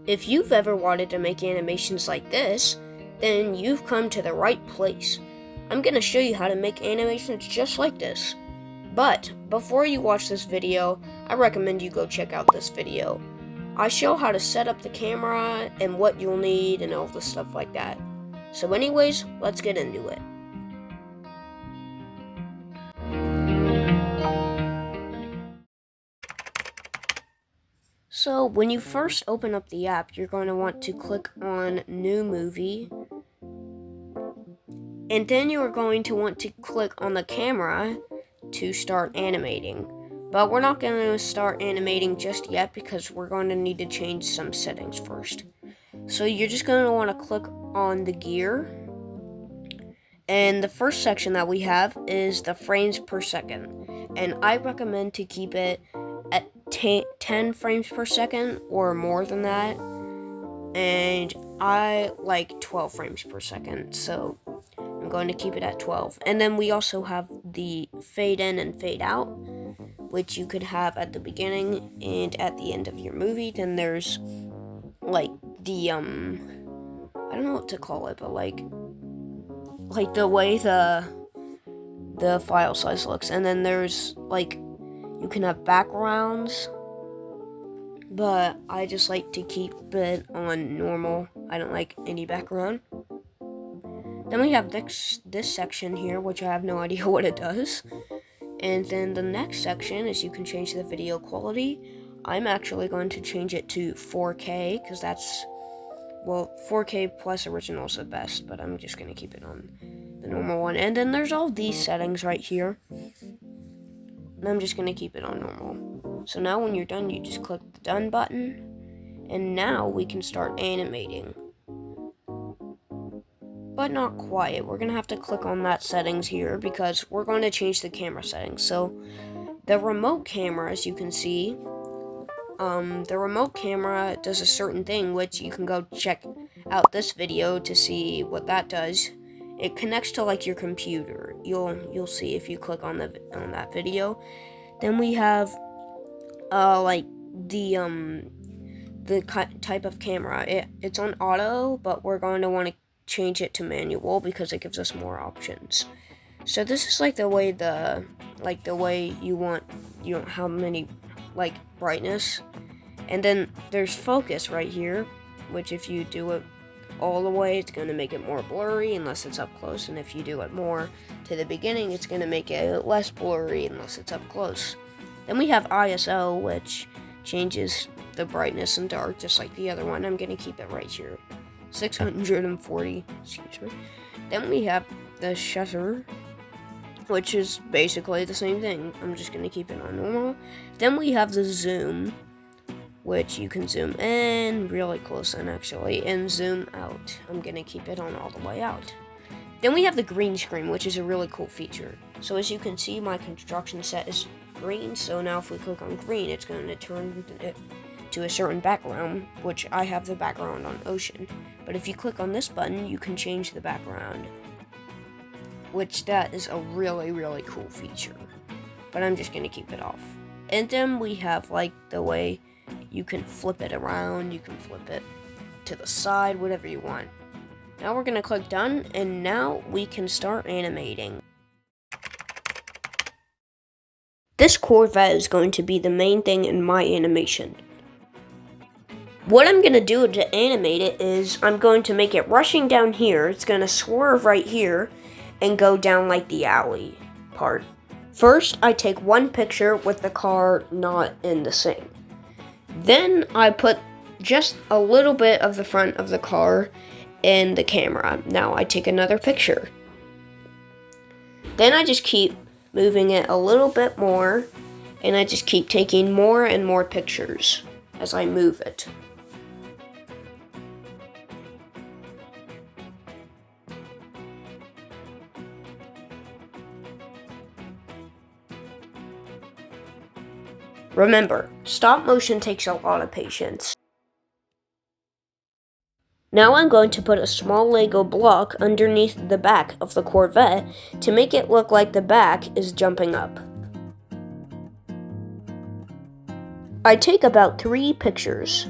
If you've ever wanted to make animations like this, then you've come to the right place. I'm going to show you how to make animations just like this. But before you watch this video, I recommend you go check out this video. I show how to set up the camera and what you'll need and all the stuff like that. So anyways, let's get into it. So when you first open up the app, you're going to want to click on New Movie. And then you are going to want to click on the camera to start animating. But we're not going to start animating just yet because we're going to need to change some settings first. So you're just going to want to click on the gear. And the first section that we have is the frames per second. And I recommend to keep it at 10 frames per second or more than that. And I like 12 frames per second, so I'm going to keep it at 12. And then we also have the fade in and fade out, which you could have at the beginning and at the end of your movie. Then there's like the I don't know what to call it, but like the way the file size looks. And then there's like you can have backgrounds, but I just like to keep it on normal. I don't like any background. Then we have this section here, which I have no idea what it does. And then the next section is you can change the video quality. I'm actually going to change it to 4K because that's, well, 4K plus original is the best, but I'm just going to keep it on the normal one. And then there's all these settings right here. And I'm just going to keep it on normal. So now when you're done, you just click the done button. And now we can start animating. But not quite. We're going to have to click on that settings here because we're going to change the camera settings. So the remote camera, as you can see, the remote camera does a certain thing, which you can go check out this video to see what that does. It connects to like your computer. You'll see if you click on that video. Then we have like the type of camera. It's on auto, but we're going to want to change it to manual because it gives us more options. So this is like the way you want how many like brightness. And then there's focus right here, which if you do it all the way, it's going to make it more blurry unless it's up close, and if you do it more to the beginning, it's going to make it less blurry unless it's up close. Then we have ISO, which changes the brightness and dark just like the other one. I'm going to keep it right here, 640, excuse me. Then we have the shutter, which is basically the same thing. I'm just going to keep it on normal. Then we have the zoom, which you can zoom in really close in actually, and zoom out. I'm gonna keep it on all the way out. Then we have the green screen, which is a really cool feature. So as you can see, my construction set is green, so now if we click on green, it's going to turn it to a certain background, which I have the background on ocean. But if you click on this button, you can change the background, which that is a really, really cool feature. But I'm just gonna keep it off. And then we have like the way you can flip it around, you can flip it to the side, whatever you want. Now we're going to click done, and now we can start animating. This Corvette is going to be the main thing in my animation. What I'm going to do to animate it is I'm going to make it rushing down here. It's going to swerve right here and go down like the alley part. First, I take one picture with the car not in the scene. Then I put just a little bit of the front of the car in the camera. Now I take another picture. Then I just keep moving it a little bit more, and I just keep taking more and more pictures as I move it. Remember, stop motion takes a lot of patience. Now I'm going to put a small Lego block underneath the back of the Corvette to make it look like the back is jumping up. I take about 3 pictures.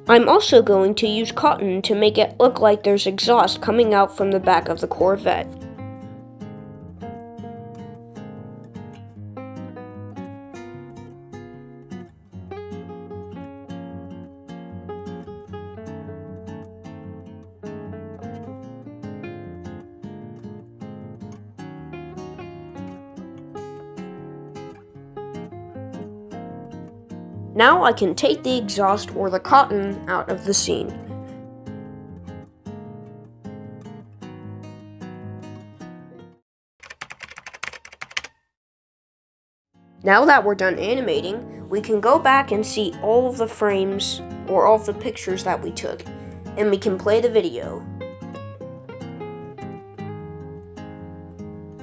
I'm also going to use cotton to make it look like there's exhaust coming out from the back of the Corvette. Now I can take the exhaust or the cotton out of the scene. Now that we're done animating, we can go back and see all of the frames or all of the pictures that we took, and we can play the video.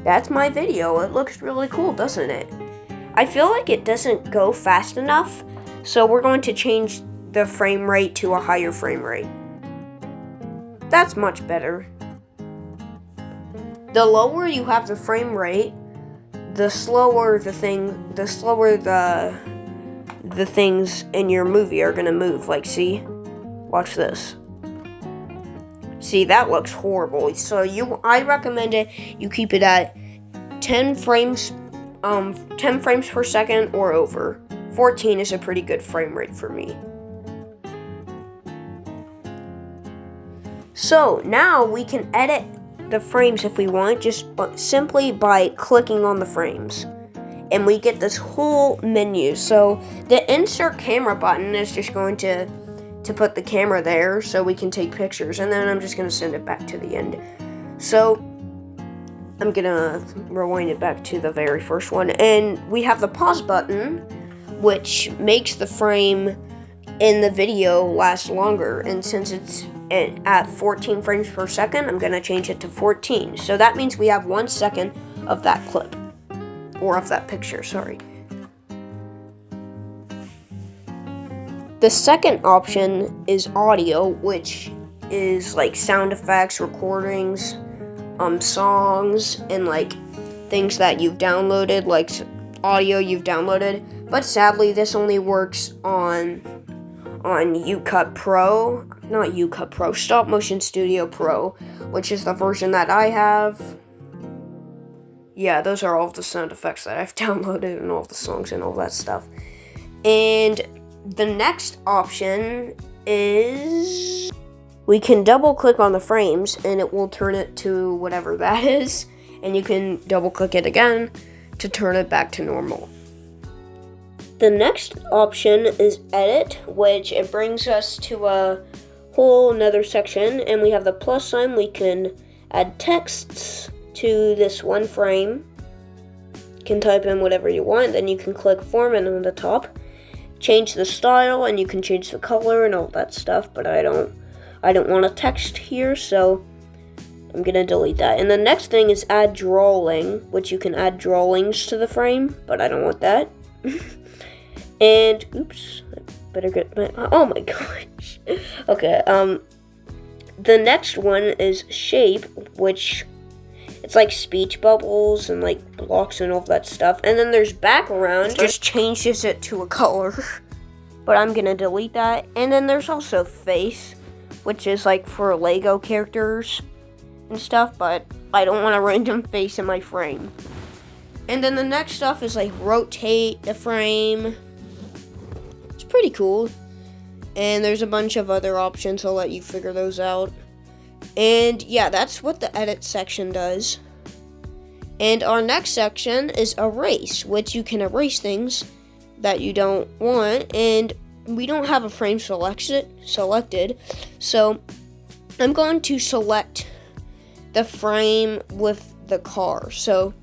That's my video. It looks really cool, doesn't it? I feel like it doesn't go fast enough, so we're going to change the frame rate to a higher frame rate. That's much better. The lower you have the frame rate, the slower the things in your movie are gonna move. Like, see? Watch this. See, that looks horrible. So I recommend you keep it at 10 frames per second or over. 14 is a pretty good frame rate for me. So now we can edit the frames if we want, just simply by clicking on the frames. And we get this whole menu. So the insert camera button is just going to put the camera there so we can take pictures, and then I'm just gonna send it back to the end. So I'm gonna rewind it back to the very first one, and we have the pause button, which makes the frame in the video last longer. And since it's at 14 frames per second, I'm gonna change it to 14. So that means we have 1 second of that clip, or of that picture, sorry. The second option is audio, which is like sound effects, recordings, songs, and like things that you've downloaded, like audio you've downloaded. But sadly, this only works on UCut Pro, not UCut Pro, Stop Motion Studio Pro, which is the version that I have. Yeah, those are all of the sound effects that I've downloaded and all of the songs and all that stuff. And the next option is we can double click on the frames and it will turn it to whatever that is, and you can double click it again to turn it back to normal. The next option is edit, which it brings us to a whole another section, and we have the plus sign. We can add texts to this one frame. You can type in whatever you want, then you can click format on the top, change the style, and you can change the color and all that stuff, but I don't want a text here, so I'm gonna delete that. And the next thing is add drawing, which you can add drawings to the frame, but I don't want that. And oops, I better get my, oh my gosh. Okay, the next one is shape, which it's like speech bubbles and like blocks and all that stuff. And then there's background, just changes it to a color. But I'm gonna delete that. And then there's also face, which is like for Lego characters and stuff, but I don't want a random face in my frame. And then the next stuff is like rotate the frame. It's pretty cool. And there's a bunch of other options. I'll let you figure those out. And yeah, that's what the edit section does. And our next section is erase, which you can erase things that you don't want. And we don't have a frame selected, so I'm going to select the frame with the car. So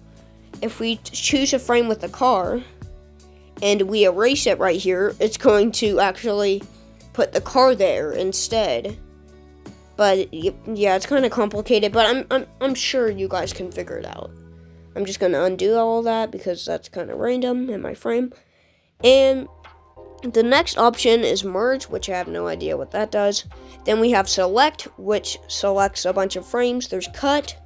if we choose a frame with the car and we erase it right here, it's going to actually put the car there instead. But yeah, it's kind of complicated, but I'm sure you guys can figure it out. I'm just gonna undo all that because that's kind of random in my frame. And the next option is merge, which I have no idea what that does. Then we have select, which selects a bunch of frames. There's cut,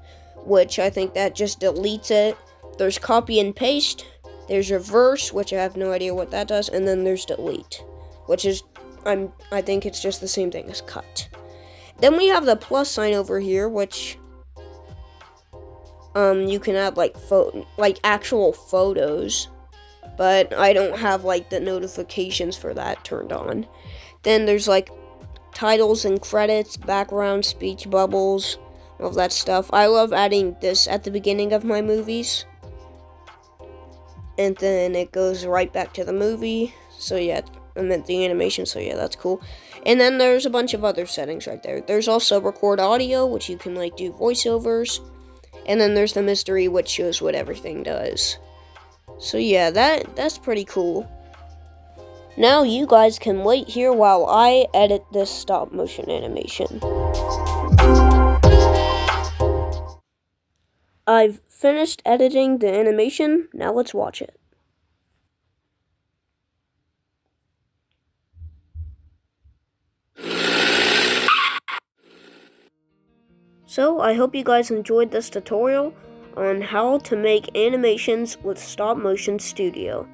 which I think that just deletes it. There's copy and paste. There's reverse, which I have no idea what that does. And then there's delete, which is I think it's just the same thing as cut. Then we have the plus sign over here, which you can add like actual photos, but I don't have like the notifications for that turned on. Then there's like titles and credits, background, speech bubbles, all that stuff. I love adding this at the beginning of my movies. And then it goes right back to the movie. So yeah, I meant the animation, so yeah, that's cool. And then there's a bunch of other settings right there. There's also record audio, which you can like do voiceovers. And then there's the mystery, which shows what everything does. So yeah, that's pretty cool. Now you guys can wait here while I edit this stop motion animation. I've finished editing the animation, now let's watch it. So I hope you guys enjoyed this tutorial on how to make animations with Stop Motion Studio.